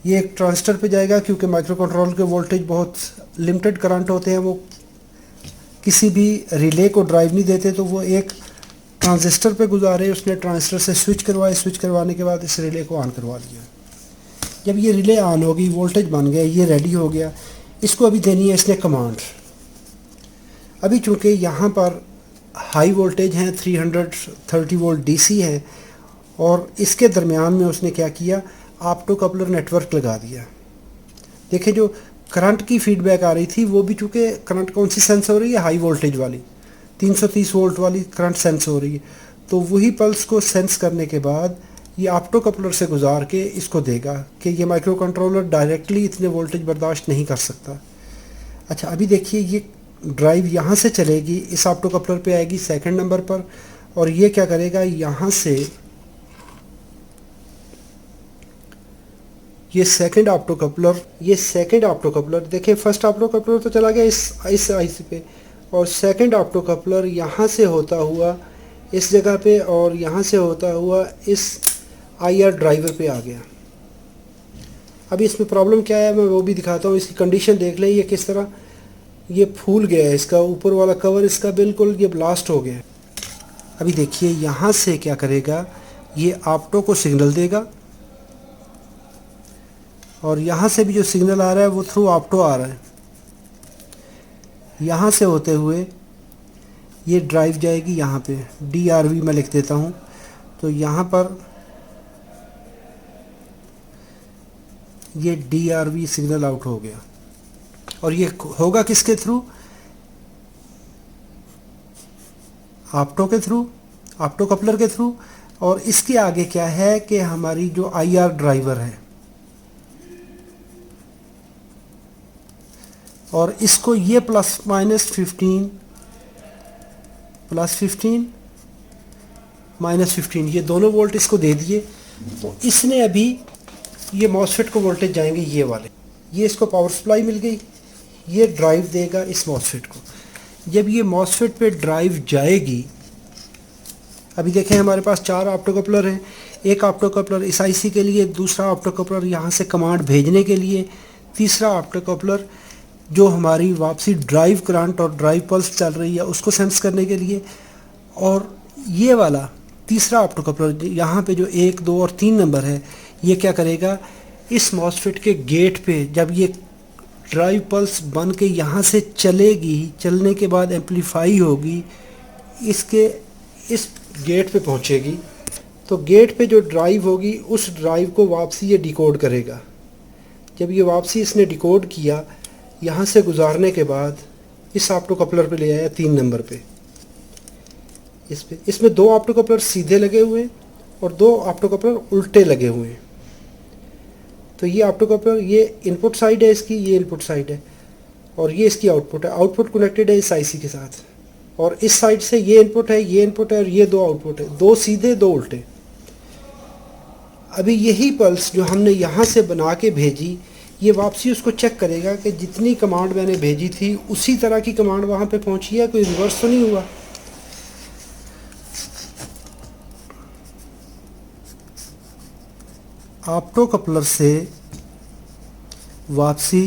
ये एक ट्रांजिस्टर पे जाएगा, क्योंकि माइक्रो कंट्रोलर के वोल्टेज बहुत लिमिटेड करंट होते हैं, वो किसी भी रिले को ड्राइव नहीं देते, तो वो एक ट्रांजिस्टर पे गुजारे, उसने ट्रांजिस्टर से स्विच करवाए, स्विच करवाने के बाद इस रिले को ऑन करवा दिया। जब ये रिले ऑन होगी, वोल्टेज बन गया, ये रेडी हो गया, इसको अभी देनी है इसने कमांड। अभी चूँकि यहाँ पर हाई वोल्टेज हैं, 330 वोल्ट डीसी है, और इसके दरमियान में उसने क्या किया, ऑप्टो कपलर नेटवर्क लगा दिया। देखिए जो करंट की फीडबैक आ रही थी, वो भी चूँकि करंट कौन सी सेंस हो रही है, हाई वोल्टेज वाली 330 वोल्ट वाली करंट सेंस हो रही है, तो वही पल्स को सेंस करने के बाद ये ऑप्टो कपलर से गुजार के इसको देगा कि ये माइक्रो कंट्रोलर डायरेक्टली इतने वोल्टेज बर्दाश्त नहीं कर सकता। अच्छा, अभी देखिए ये ड्राइव यहाँ से चलेगी, इस ऑप्टो कपलर पे आएगी सेकंड नंबर पर, और ये क्या करेगा, यहाँ से ये सेकंड ऑप्टो कपलर, देखिए फर्स्ट ऑप्टो कपलर तो चला गया इस आईसी पे, और सेकंड ऑप्टो कपलर यहाँ से होता हुआ इस जगह पे, और यहाँ से होता हुआ इस आईआर ड्राइवर पे आ गया। अभी इसमें प्रॉब्लम क्या है मैं वो भी दिखाता हूँ। इसकी कंडीशन देख लें, ये किस तरह ये फूल गया है, इसका ऊपर वाला कवर इसका बिल्कुल ये ब्लास्ट हो गया। अभी देखिए यहाँ से क्या करेगा, ये ऑप्टो को सिग्नल देगा, और यहाँ से भी जो सिग्नल आ रहा है वो थ्रू ऑप्टो आ रहा है। यहाँ से होते हुए ये ड्राइव जाएगी यहाँ पे, DRV मैं लिख देता हूँ, तो यहाँ पर ये DRV सिग्नल आउट हो गया, और ये होगा किसके थ्रू, ऑप्टो के थ्रू, ऑप्टो कपलर के थ्रू। और इसके आगे क्या है कि हमारी जो IR ड्राइवर है, और इसको ये प्लस 15 -15 ये दोनों वोल्ट इसको दे दिए, तो इसने अभी ये मॉसफेट को वोल्टेज जाएंगे ये वाले, ये इसको पावर सप्लाई मिल गई, ये ड्राइव देगा इस मॉसफेट को। जब ये मॉसफेट पे ड्राइव जाएगी, अभी देखें हमारे पास 4 ऑप्टो कपलर हैं, एक ऑप्टो कपलर इस आईसी के लिए, दूसरा ऑप्टो कपलर यहाँ से कमांड भेजने के लिए, तीसरा ऑप्टो कपलर जो हमारी वापसी ड्राइव करंट और ड्राइव पल्स चल रही है उसको सेंस करने के लिए, और ये वाला तीसरा ऑप्टो कपलर यहाँ पे जो 1, 2 और 3 नंबर है, ये क्या करेगा, इस मॉसफेट के गेट पे जब ये ड्राइव पल्स बन के यहाँ से चलेगी, चलने के बाद एम्पलीफाई होगी, इसके इस गेट पे पहुँचेगी, तो गेट पे जो ड्राइव होगी उस ड्राइव को वापसी ये डिकोड करेगा। जब ये वापसी इसने डिकोड किया, यहाँ से गुजारने के बाद इस ऑप्टो कपलर पे ले आया 3 नंबर पे। इसमें 2 ऑप्टो कपलर सीधे लगे हुए हैं और 2 ऑप्टो कपलर उल्टे लगे हुए हैं। तो ये ऑप्टो कपलर, ये इनपुट साइड है इसकी, ये इनपुट साइड है और ये इसकी आउटपुट है। आउटपुट कनेक्टेड है इस आईसी के साथ और इस साइड से ये इनपुट है, ये इनपुट है और ये 2 आउटपुट है, 2 सीधे 2 उल्टे। अभी यही पल्स जो हमने यहाँ से बना के भेजी, ये वापसी उसको चेक करेगा कि जितनी कमांड मैंने भेजी थी उसी तरह की कमांड वहाँ पे पहुँची है, कोई रिवर्स तो नहीं हुआ। ऑप्टो कपलर से वापसी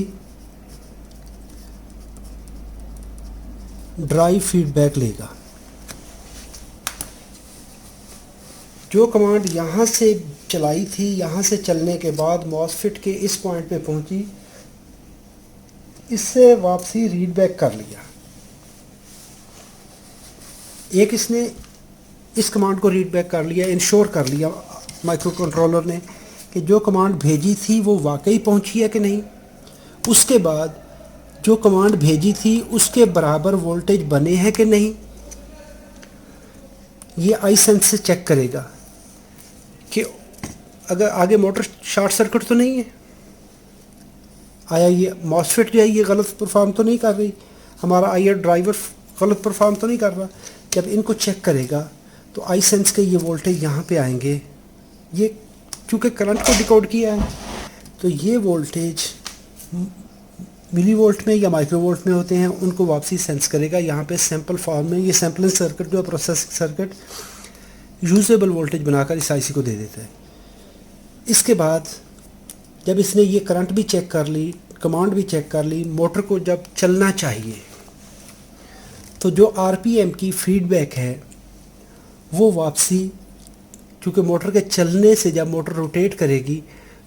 ड्राइव फीडबैक लेगा। जो कमांड यहाँ से चलाई थी, यहाँ से चलने के बाद मॉसफेट के इस पॉइंट पे पहुंची, इससे वापसी रीड बैक कर लिया। एक इसने इस कमांड को रीड बैक कर लिया, इंश्योर कर लिया माइक्रो कंट्रोलर ने कि जो कमांड भेजी थी वो वाकई पहुंची है कि नहीं। उसके बाद जो कमांड भेजी थी उसके बराबर वोल्टेज बने हैं कि नहीं, ये आई सेंस से चेक करेगा कि अगर आगे मोटर शॉर्ट सर्किट तो नहीं है, आया ये मॉसफेट जो है ये गलत परफॉर्म तो नहीं कर रही, हमारा आई ड्राइवर गलत परफॉर्म तो नहीं कर रहा। जब इनको चेक करेगा तो आई सेंस के ये वोल्टेज यहाँ पे आएंगे। ये क्योंकि करंट को डिकोड किया है तो ये वोल्टेज मिली वोल्ट में या माइक्रो वोल्ट में होते हैं, उनको वापसी सेंस करेगा। यहाँ पे सैंपल फॉर्म में ये सैम्पलिंग सर्किट जो है, प्रोसेसिंग सर्किट यूजेबल वोल्टेज बनाकर इस आईसी को दे देता है। इसके बाद जब इसने ये करंट भी चेक कर ली, कमांड भी चेक कर ली, मोटर को जब चलना चाहिए तो जो आरपीएम की फीडबैक है वो वापसी, क्योंकि मोटर के चलने से जब मोटर रोटेट करेगी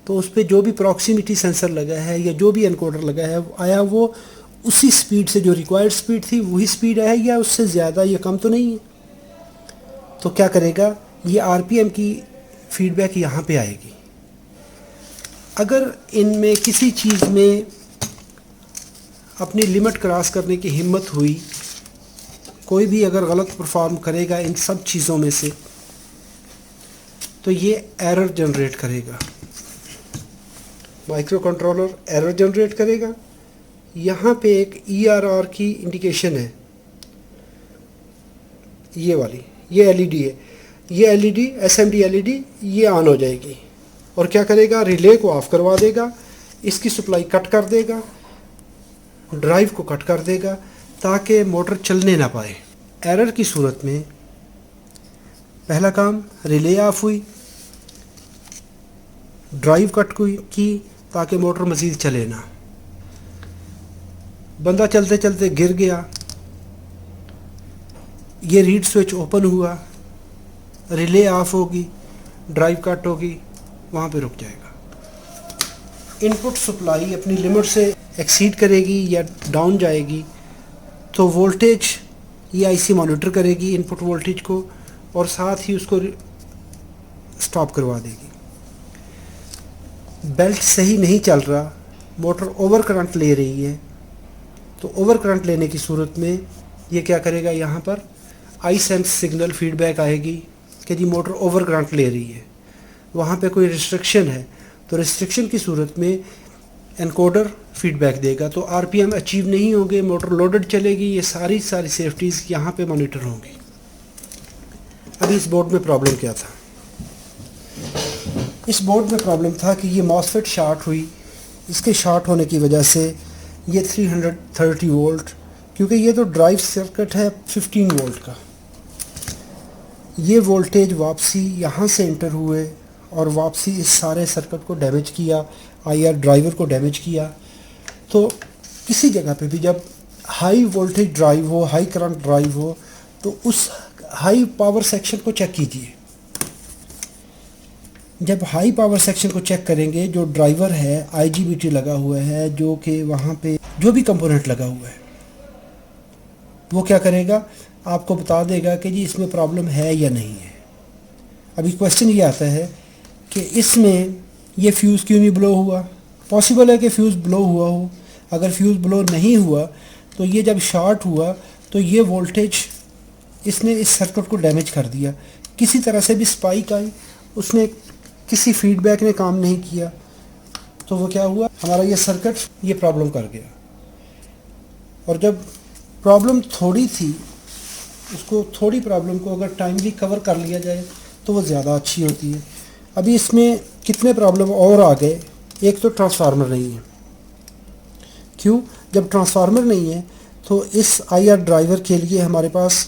तो उस पर जो भी प्रॉक्सिमिटी सेंसर लगा है या जो भी एनकोडर लगा है आया वो उसी स्पीड से, जो रिक्वायर्ड स्पीड थी वही स्पीड है या उससे ज़्यादा या कम तो नहीं है। तो क्या करेगा, ये आरपीएम की फीडबैक यहाँ पे आएगी। अगर इनमें किसी चीज़ में अपनी लिमिट क्रॉस करने की हिम्मत हुई, कोई भी अगर गलत परफॉर्म करेगा इन सब चीज़ों में से, तो ये एरर जनरेट करेगा। माइक्रो कंट्रोलर एरर जनरेट करेगा। यहाँ पे एक ERR की इंडिकेशन है, ये वाली, ये एलईडी है, ये एलईडी SMD एलईडी ये ऑन हो जाएगी और क्या करेगा, रिले को ऑफ करवा देगा, इसकी सप्लाई कट कर देगा, ड्राइव को कट कर देगा ताकि मोटर चलने ना पाए। एरर की सूरत में पहला काम, रिले ऑफ हुई, ड्राइव कट की ताकि मोटर मज़ीद चले ना, बंदा चलते चलते गिर गया, ये रीड स्विच ओपन हुआ, रिले ऑफ होगी, ड्राइव कट होगी, वहाँ पे रुक जाएगा। इनपुट सप्लाई अपनी लिमिट से एक्सीड करेगी या डाउन जाएगी तो वोल्टेज ये आईसी मॉनिटर करेगी इनपुट वोल्टेज को और साथ ही उसको स्टॉप करवा देगी। बेल्ट सही नहीं चल रहा, मोटर ओवर करंट ले रही है, तो ओवर करंट लेने की सूरत में ये क्या करेगा, यहाँ पर आई सेंस सिग्नल फीडबैक आएगी कि जी मोटर ओवर करंट ले रही है। वहाँ पे कोई रिस्ट्रिक्शन है तो रिस्ट्रिक्शन की सूरत में एनकोडर फीडबैक देगा, तो आरपीएम अचीव नहीं होंगे, मोटर लोडेड चलेगी। ये सारी सेफ्टीज़ यहाँ पे मॉनिटर होंगी। अभी इस बोर्ड में प्रॉब्लम क्या था, इस बोर्ड में प्रॉब्लम था कि ये मॉसफेट शॉर्ट हुई, इसके शॉर्ट होने की वजह से ये 330 वोल्ट, क्योंकि ये तो ड्राइव सर्किट है 15 वोल्ट का, ये वोल्टेज वापसी यहाँ से इंटर हुए और वापसी इस सारे सर्किट को डैमेज किया, आईआर ड्राइवर को डैमेज किया। तो किसी जगह पे भी जब हाई वोल्टेज ड्राइव हो, हाई करंट ड्राइव हो, तो उस हाई पावर सेक्शन को चेक कीजिए। जब हाई पावर सेक्शन को चेक करेंगे, जो ड्राइवर है आईजीबीटी लगा हुआ है, जो कि वहाँ पे जो भी कंपोनेंट लगा हुआ है वो क्या करेगा, आपको बता देगा कि जी इसमें प्रॉब्लम है या नहीं है। अभी क्वेश्चन ये आता है कि इसमें ये फ्यूज़ क्यों नहीं ब्लो हुआ, पॉसिबल है कि फ्यूज़ ब्लो हुआ हो। अगर फ्यूज़ ब्लो नहीं हुआ तो ये जब शॉर्ट हुआ तो ये वोल्टेज इसने इस सर्किट को डैमेज कर दिया। किसी तरह से भी स्पाइक आई, उसने किसी फीडबैक ने काम नहीं किया, तो वो क्या हुआ, हमारा ये सर्किट ये प्रॉब्लम कर गया। और जब प्रॉब्लम थोड़ी थी, उसको थोड़ी प्रॉब्लम को अगर टाइमली कवर कर लिया जाए तो वो ज़्यादा अच्छी होती है। अभी इसमें कितने प्रॉब्लम और आ गए। एक तो ट्रांसफार्मर नहीं है। क्यों? जब ट्रांसफार्मर नहीं है तो इस आईआर ड्राइवर के लिए हमारे पास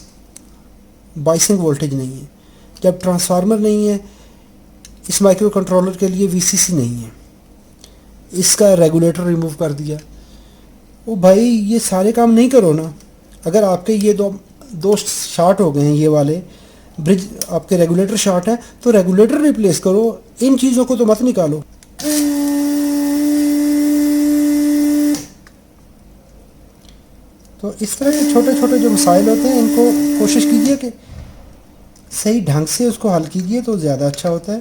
बाइसिंग वोल्टेज नहीं है। जब ट्रांसफार्मर नहीं है, इस माइक्रो कंट्रोलर के लिए वीसीसी नहीं है। इसका रेगुलेटर रिमूव कर दिया। ओ भाई, ये सारे काम नहीं करो ना। अगर आपके ये दो शॉर्ट हो गए हैं, ये वाले ब्रिज आपके रेगुलेटर शॉर्ट है, तो रेगुलेटर रिप्लेस करो, इन चीज़ों को तो मत निकालो। तो इस तरह के छोटे छोटे जो मसाइल होते हैं, इनको कोशिश कीजिए कि सही ढंग से उसको हल कीजिए तो ज़्यादा अच्छा होता है।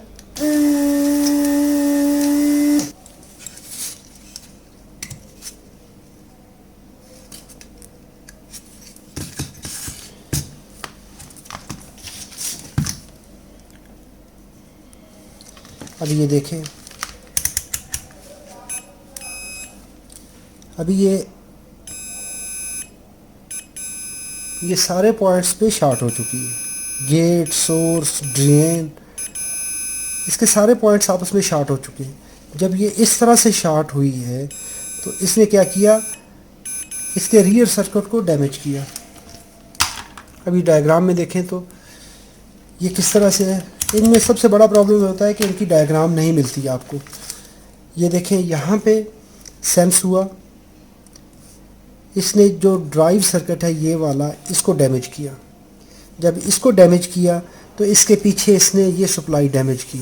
अभी ये देखें, अभी ये सारे पॉइंट्स पे शॉर्ट हो चुकी है। गेट, सोर्स, ड्रेन, इसके सारे पॉइंट्स आपस में शॉर्ट हो चुके हैं। जब ये इस तरह से शॉर्ट हुई है तो इसने क्या किया, इसके रियर सर्किट को डैमेज किया। अभी डायग्राम में देखें तो ये किस तरह से है। इनमें सबसे बड़ा प्रॉब्लम होता है कि इनकी डायग्राम नहीं मिलती आपको। ये देखें, यहाँ पे सेंस हुआ, इसने जो ड्राइव सर्किट है ये वाला, इसको डैमेज किया। जब इसको डैमेज किया तो इसके पीछे इसने ये सप्लाई डैमेज की,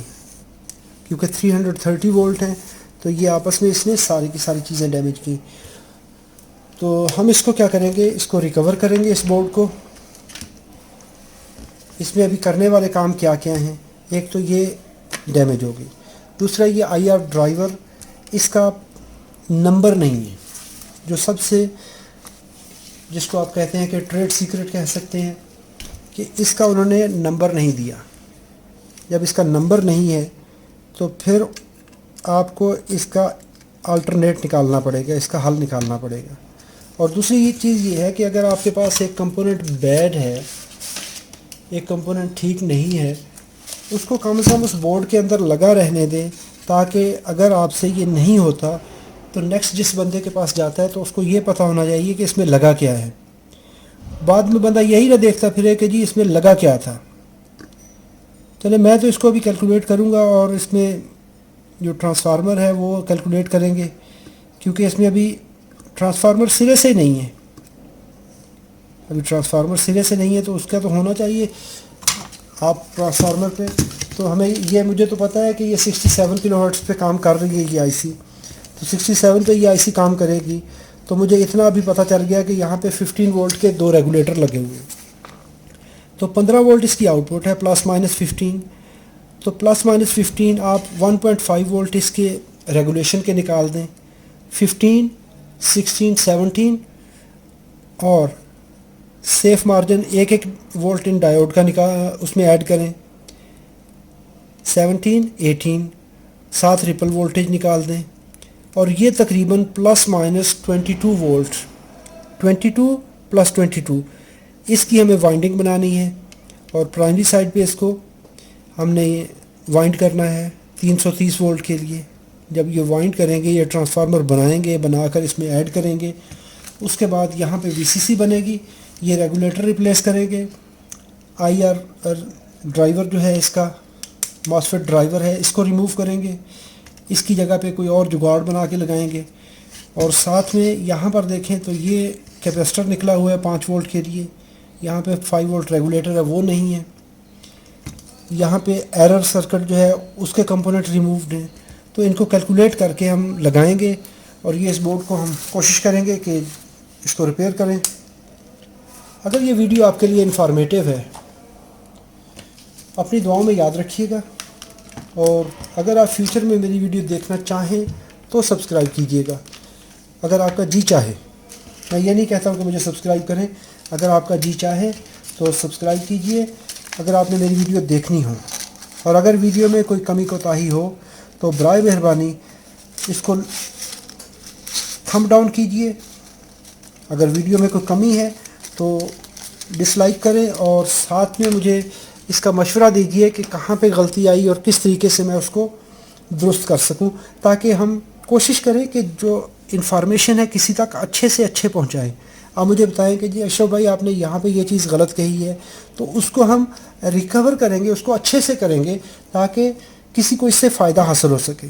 क्योंकि 330 वोल्ट हैं, तो ये आपस में इसने सारी की सारी चीज़ें डैमेज की। तो हम इसको क्या करेंगे, इसको रिकवर करेंगे इस बोर्ड को। इसमें अभी करने वाले काम क्या क्या हैं। एक तो ये डैमेज हो गई, दूसरा ये आईआर ड्राइवर, इसका नंबर नहीं है, जो सबसे जिसको आप कहते हैं कि ट्रेड सीक्रेट कह सकते हैं, कि इसका उन्होंने नंबर नहीं दिया। जब इसका नंबर नहीं है तो फिर आपको इसका अल्टरनेट निकालना पड़ेगा, इसका हल निकालना पड़ेगा। और दूसरी चीज़ ये है कि अगर आपके पास एक कंपोनेंट बैड है, एक कंपोनेंट ठीक नहीं है, उसको कम से कम उस बोर्ड के अंदर लगा रहने दें, ताकि अगर आपसे ये नहीं होता तो नेक्स्ट जिस बंदे के पास जाता है तो उसको ये पता होना चाहिए कि इसमें लगा क्या है। बाद में बंदा यही ना देखता फिरे कि जी इसमें लगा क्या था। चले, मैं तो इसको भी कैलकुलेट करूँगा और इसमें जो ट्रांसफार्मर है वो कैलकुलेट करेंगे, क्योंकि इसमें अभी ट्रांसफार्मर सिरे से नहीं है। अभी ट्रांसफार्मर सिरे से नहीं है तो उसका तो होना चाहिए। आप ट्रांसफार्मर पे तो हमें ये, मुझे तो पता है कि ये 67 किलोहर्ट्ज़ पे काम कर रही है ये आईसी, तो 67 पे ये आईसी काम करेगी। तो मुझे इतना अभी पता चल गया कि यहाँ पे 15 वोल्ट के 2 रेगुलेटर लगे हुए हैं, तो 15 वोल्ट इसकी आउटपुट है, प्लस माइनस 15। तो प्लस माइनस 15 आप 1.5 वोल्ट इसके रेगुलेशन के निकाल दें, 15, 16, 17 और सेफ मार्जिन 1 वोल्ट इन डायोड का उसमें ऐड करें, 17, 18, साथ रिपल वोल्टेज निकाल दें, और ये तकरीबन प्लस माइनस 22 वोल्ट, 22 प्लस 22, इसकी हमें वाइंडिंग बनानी है। और प्राइमरी साइड पे इसको हमने वाइंड करना है 330 वोल्ट के लिए। जब ये वाइंड करेंगे, ये ट्रांसफार्मर बनाएंगे, बनाकर इसमें ऐड करेंगे, उसके बाद यहाँ पे वीसीसी बनेगी, ये रेगुलेटर रिप्लेस करेंगे। आईआर ड्राइवर जो है इसका मॉसफेट ड्राइवर है, इसको रिमूव करेंगे, इसकी जगह पे कोई और जुगाड़ बना के लगाएंगे। और साथ में यहाँ पर देखें तो ये कैपेसिटर निकला हुआ है 5 वोल्ट के लिए, यहाँ पे 5 वोल्ट रेगुलेटर है वो नहीं है। यहाँ पे एरर सर्किट जो है उसके कंपोनेंट रिमूव्ड हैं, तो इनको कैलकुलेट करके हम लगाएंगे और ये इस बोर्ड को हम कोशिश करेंगे कि इसको रिपेयर करें। अगर ये वीडियो आपके लिए इंफॉर्मेटिव है, अपनी दुआओं में याद रखिएगा, और अगर आप फ्यूचर में मेरी वीडियो देखना चाहें तो सब्सक्राइब कीजिएगा, अगर आपका जी चाहे। मैं ये नहीं कहता हूँ कि मुझे सब्सक्राइब करें, अगर आपका जी चाहे तो सब्सक्राइब कीजिए अगर आपने मेरी वीडियो देखनी हो। और अगर वीडियो में कोई कमी कोताही हो तो बराए मेहरबानी इसको थंब डाउन कीजिए। अगर वीडियो में कोई कमी है तो डिसलाइक करें और साथ में मुझे इसका मशवरा दीजिए कि कहाँ पे गलती आई और किस तरीके से मैं उसको दुरुस्त कर सकूं, ताकि हम कोशिश करें कि जो इन्फॉर्मेशन है किसी तक अच्छे से अच्छे पहुंचाएं। आप मुझे बताएं कि जी अशरफ भाई आपने यहाँ पे ये चीज़ गलत कही है, तो उसको हम रिकवर करेंगे, उसको अच्छे से करेंगे ताकि किसी को इससे फ़ायदा हासिल हो सके।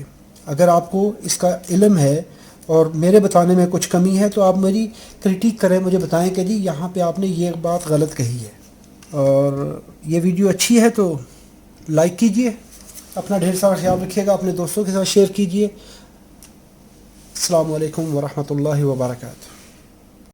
अगर आपको इसका इल्म है और मेरे बताने में कुछ कमी है तो आप मेरी क्रिटिक करें, मुझे बताएं कि जी यहाँ पे आपने ये बात गलत कही है। और ये वीडियो अच्छी है तो लाइक कीजिए, अपना ढेर सारा ख्याल रखिएगा, अपने दोस्तों के साथ शेयर कीजिए। अस्सलामु अलैकुम वरहमतुल्लाहि वबरकातुहू।